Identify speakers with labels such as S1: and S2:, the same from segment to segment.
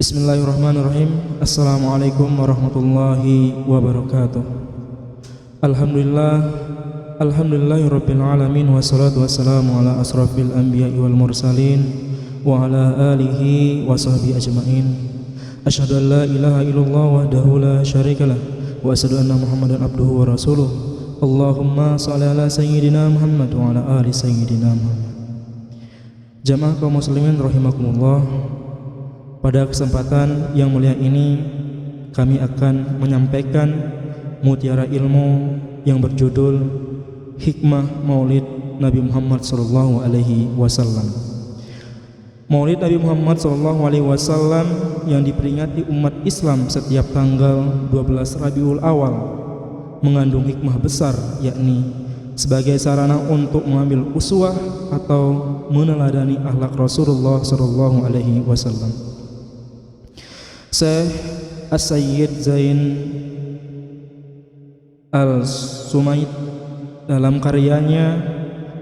S1: Bismillahirrahmanirrahim. Assalamualaikum warahmatullahi wabarakatuh. Alhamdulillahirabbil alamin, wassalatu wassalamu ala asrafil anbiya'i wal mursalin wa ala alihi wa sahbihi ajmain. Asyhadu an la ilaha illallah wahdahu la syarikalah wa asyhadu anna Muhammadan abduhu wa rasuluh. Allahumma shalli ala sayyidina Muhammad wa ala ali sayyidina Muhammad. Jamaah kaum muslimin rahimakumullah, pada kesempatan yang mulia ini kami akan menyampaikan mutiara ilmu yang berjudul Hikmah Maulid Nabi Muhammad sallallahu alaihi wasallam. Maulid Nabi Muhammad sallallahu alaihi wasallam yang diperingati umat Islam setiap tanggal 12 Rabiul Awal mengandung hikmah besar, yakni sebagai sarana untuk mengambil uswah atau meneladani akhlak Rasulullah sallallahu alaihi wasallam. Syekh As-Sayyid Zain Al-Sumaid dalam karyanya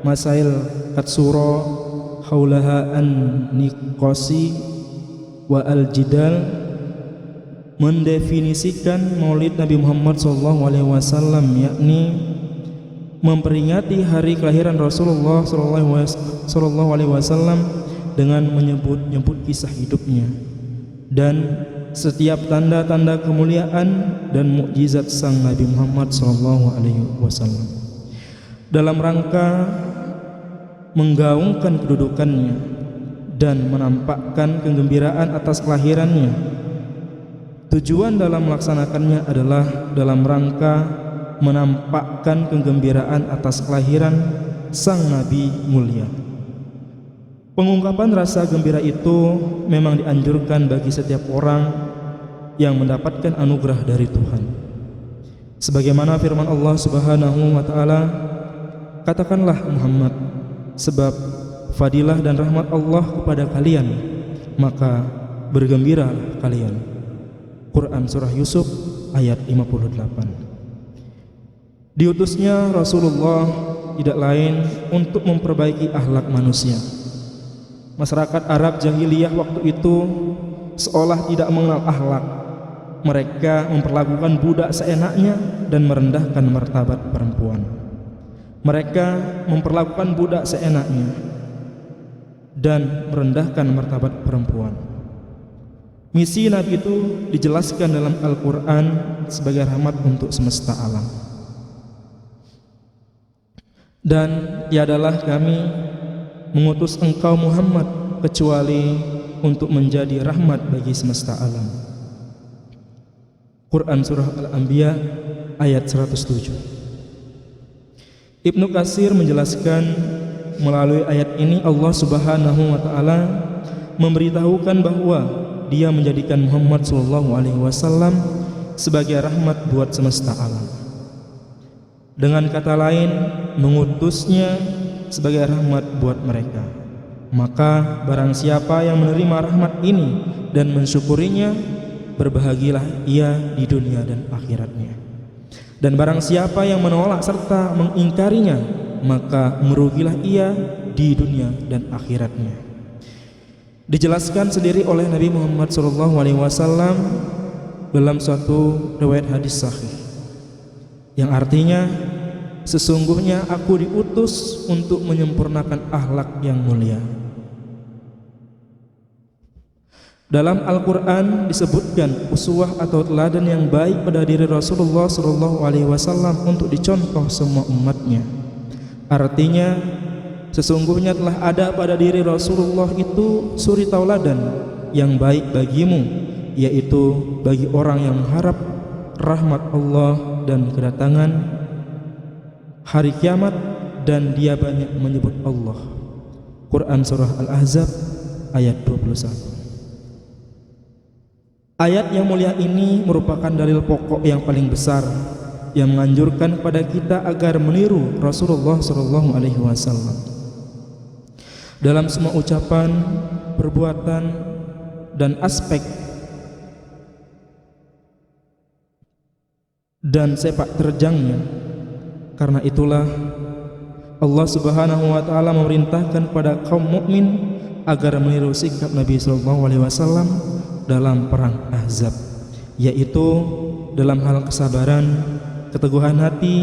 S1: Masail Katsura Haulaha An-Niqasi wa Al-Jidal mendefinisikan Maulid Nabi Muhammad SAW, yakni memperingati hari kelahiran Rasulullah SAW dengan menyebut-nyebut kisah hidupnya dan setiap tanda-tanda kemuliaan dan mukjizat sang Nabi Muhammad SAW dalam rangka menggaungkan kedudukannya dan menampakkan kegembiraan atas kelahirannya. Tujuan dalam melaksanakannya adalah dalam rangka menampakkan kegembiraan atas kelahiran sang Nabi mulia. Pengungkapan rasa gembira itu memang dianjurkan bagi setiap orang yang mendapatkan anugerah dari Tuhan. Sebagaimana firman Allah Subhanahu wa taala, katakanlah Muhammad, sebab fadilah dan rahmat Allah kepada kalian, maka bergembira kalian. Quran surah Yusuf ayat 58. Diutusnya Rasulullah tidak lain untuk memperbaiki akhlak manusia. Masyarakat Arab jahiliyah waktu itu seolah tidak mengenal akhlak. Mereka memperlakukan budak seenaknya dan merendahkan martabat perempuan. Mereka memperlakukan budak seenaknya dan merendahkan martabat perempuan. Misi Nabi itu dijelaskan dalam Al-Quran sebagai rahmat untuk semesta alam. Dan tiadalah kami mengutus engkau Muhammad kecuali untuk menjadi rahmat bagi semesta alam. Quran surah Al-Anbiya ayat 107. Ibnu Katsir menjelaskan melalui ayat ini Allah Subhanahu wa taala memberitahukan bahwa Dia menjadikan Muhammad sallallahu alaihi wasallam sebagai rahmat buat semesta alam. Dengan kata lain, mengutusnya sebagai rahmat buat mereka. Maka barang siapa yang menerima rahmat ini dan mensyukurinya, berbahagialah ia di dunia dan akhiratnya. Dan barang siapa yang menolak serta mengingkarinya, maka merugilah ia di dunia dan akhiratnya. Dijelaskan sendiri oleh Nabi Muhammad SAW dalam suatu riwayat hadis sahih yang artinya, sesungguhnya aku diutus untuk menyempurnakan akhlak yang mulia. Dalam Al-Quran disebutkan uswah atau teladan yang baik pada diri Rasulullah SAW untuk dicontoh semua umatnya. Artinya, sesungguhnya telah ada pada diri Rasulullah itu suri tauladan yang baik bagimu, yaitu bagi orang yang mengharap rahmat Allah dan kedatangan hari kiamat, dan dia banyak menyebut Allah. Quran surah Al-Ahzab ayat 21. Ayat yang mulia ini merupakan dalil pokok yang paling besar yang menganjurkan kepada kita agar meniru Rasulullah SAW dalam semua ucapan, perbuatan, dan aspek dan sepak terjangnya. Karena itulah Allah Subhanahu wa taala memerintahkan kepada kaum mukmin agar meniru sikap Nabi sallallahu alaihi wasallam dalam perang Ahzab, yaitu dalam hal kesabaran, keteguhan hati,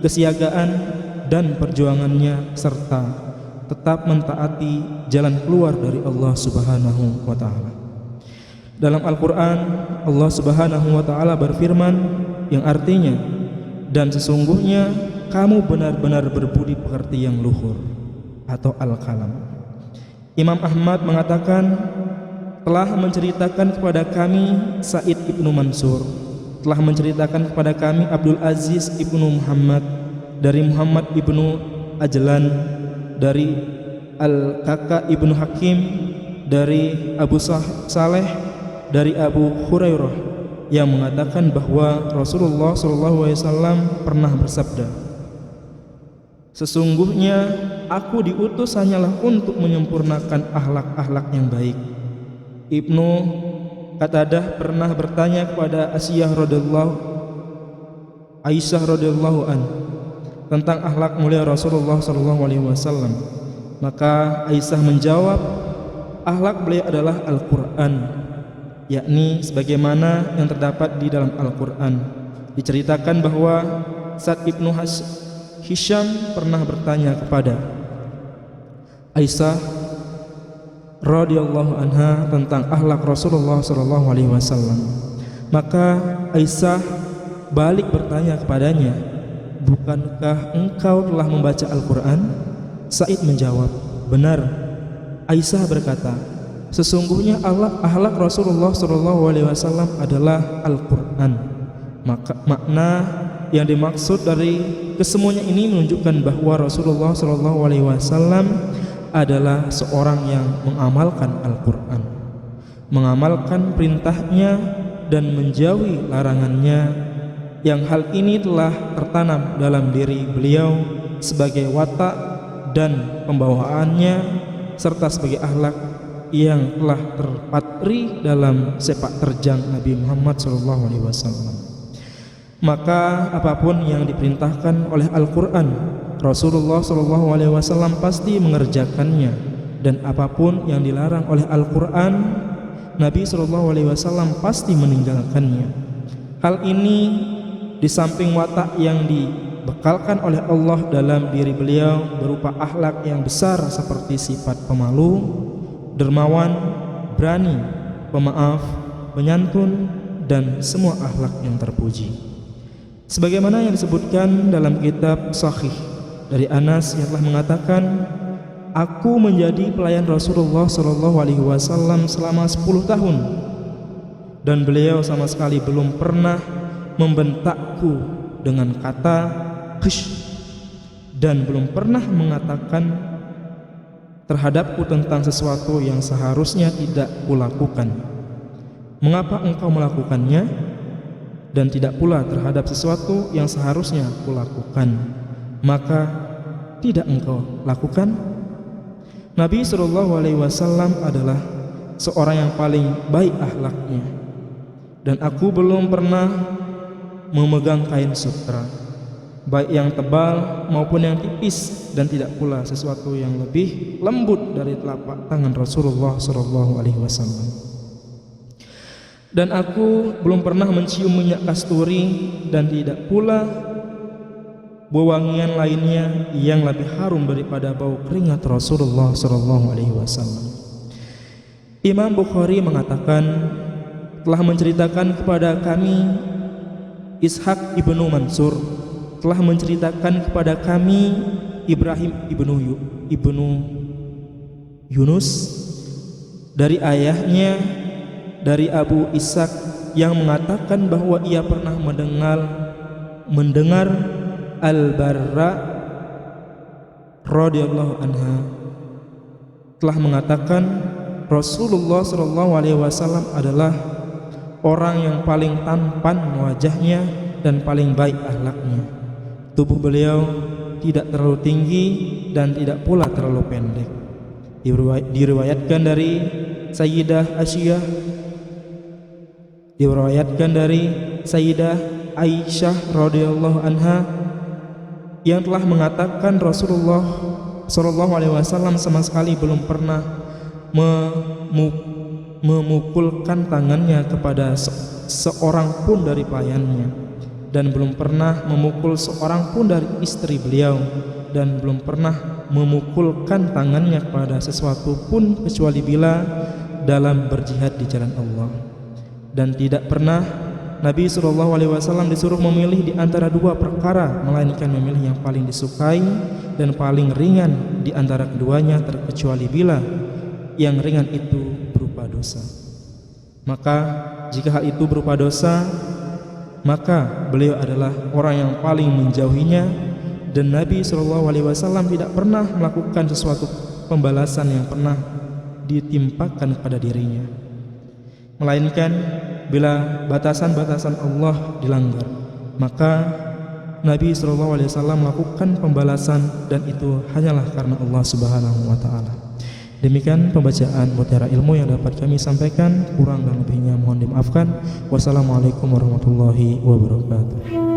S1: kesiagaan, dan perjuangannya, serta tetap mentaati jalan keluar dari Allah Subhanahu wa Ta'ala. Dalam Al-Quran, Allah Subhanahu wa Ta'ala berfirman yang artinya, dan sesungguhnya kamu benar-benar berbudi pekerti yang luhur, atau Al-Qalam. Imam Ahmad mengatakan, telah menceritakan kepada kami Sa'id ibnu Mansur, telah menceritakan kepada kami Abdul Aziz ibnu Muhammad, dari Muhammad ibnu Ajlan, dari Al-Kaka ibnu Hakim, dari Abu Saleh, dari Abu Hurairah, yang mengatakan bahwa Rasulullah SAW pernah bersabda, sesungguhnya aku diutus hanyalah untuk menyempurnakan akhlak-akhlak yang baik. Ibnu Qatadah pernah bertanya kepada Aisyah radhiyallahu an tentang akhlak mulia Rasulullah SAW. Maka Aisyah menjawab, akhlak beliau adalah Al-Quran, yakni sebagaimana yang terdapat di dalam Al-Quran. Diceritakan bahwa Sa'd ibnu Hisham pernah bertanya kepada Aisyah radhiyallahu anha tentang akhlak Rasulullah SAW. Maka Aisyah balik bertanya kepadanya, bukankah engkau telah membaca Al-Quran? Sa'id menjawab, benar. Aisyah berkata, sesungguhnya akhlak Rasulullah SAW adalah Al-Quran. Maka makna yang dimaksud dari kesemuanya ini menunjukkan bahwa Rasulullah SAW adalah seorang yang mengamalkan Al-Quran, mengamalkan perintahnya dan menjauhi larangannya, yang hal ini telah tertanam dalam diri beliau sebagai watak dan pembawaannya, serta sebagai akhlak yang telah terpatri dalam sepak terjang Nabi Muhammad SAW. Maka apapun yang diperintahkan oleh Al-Quran, Rasulullah SAW pasti mengerjakannya, dan apapun yang dilarang oleh Al-Quran, Nabi SAW pasti meninggalkannya. Hal ini di samping watak yang dibekalkan oleh Allah dalam diri beliau berupa akhlak yang besar seperti sifat pemalu, dermawan, berani, pemaaf, penyantun, dan semua akhlak yang terpuji. Sebagaimana yang disebutkan dalam kitab Sahih dari Anas yang telah mengatakan, aku menjadi pelayan Rasulullah SAW selama 10 tahun, dan beliau sama sekali belum pernah membentakku dengan kata khish, dan belum pernah mengatakan terhadapku tentang sesuatu yang seharusnya tidak kulakukan. Mengapa engkau melakukannya? Dan tidak pula terhadap sesuatu yang seharusnya kulakukan, maka tidak engkau lakukan. Nabi SAW adalah seorang yang paling baik akhlaknya, dan aku belum pernah memegang kain sutra, baik yang tebal maupun yang tipis, dan tidak pula sesuatu yang lebih lembut dari telapak tangan Rasulullah SAW. Dan aku belum pernah mencium minyak kasturi, dan tidak pula wewangian lainnya yang lebih harum daripada bau keringat Rasulullah SAW. Imam Bukhari mengatakan, telah menceritakan kepada kami Ishaq ibnu Mansur, telah menceritakan kepada kami Ibrahim ibnu Yunus dari ayahnya, dari Abu Ishaq, yang mengatakan bahwa ia pernah mendengar Al-Barra radhiyallahu anha telah mengatakan, Rasulullah SAW adalah orang yang paling tampan wajahnya dan paling baik akhlaknya. Tubuh beliau tidak terlalu tinggi dan tidak pula terlalu pendek. Diriwayatkan dari Sayyidah Asyiyah, diriwayatkan dari Sayyidah Aisyah radhiyallahu anha, yang telah mengatakan Rasulullah SAW sama sekali belum pernah memukulkan tangannya kepada seorang pun dari pelayannya, dan belum pernah memukul seorang pun dari istri beliau, dan belum pernah memukulkan tangannya kepada sesuatu pun kecuali bila dalam berjihad di jalan Allah. Dan tidak pernah Nabi SAW disuruh memilih di antara dua perkara, melainkan memilih yang paling disukai dan paling ringan di antara keduanya, terkecuali bila yang ringan itu berupa dosa. Maka jika hal itu berupa dosa, maka beliau adalah orang yang paling menjauhinya, dan Nabi SAW tidak pernah melakukan sesuatu pembalasan yang pernah ditimpakan kepada dirinya, melainkan bila batasan-batasan Allah dilanggar, maka Nabi SAW melakukan pembalasan, dan itu hanyalah karena Allah Subhanahu wa Ta'ala. Demikian pembacaan mutiara ilmu yang dapat kami sampaikan, kurang dan lebihnya mohon dimaafkan. Wassalamualaikum warahmatullahi wabarakatuh.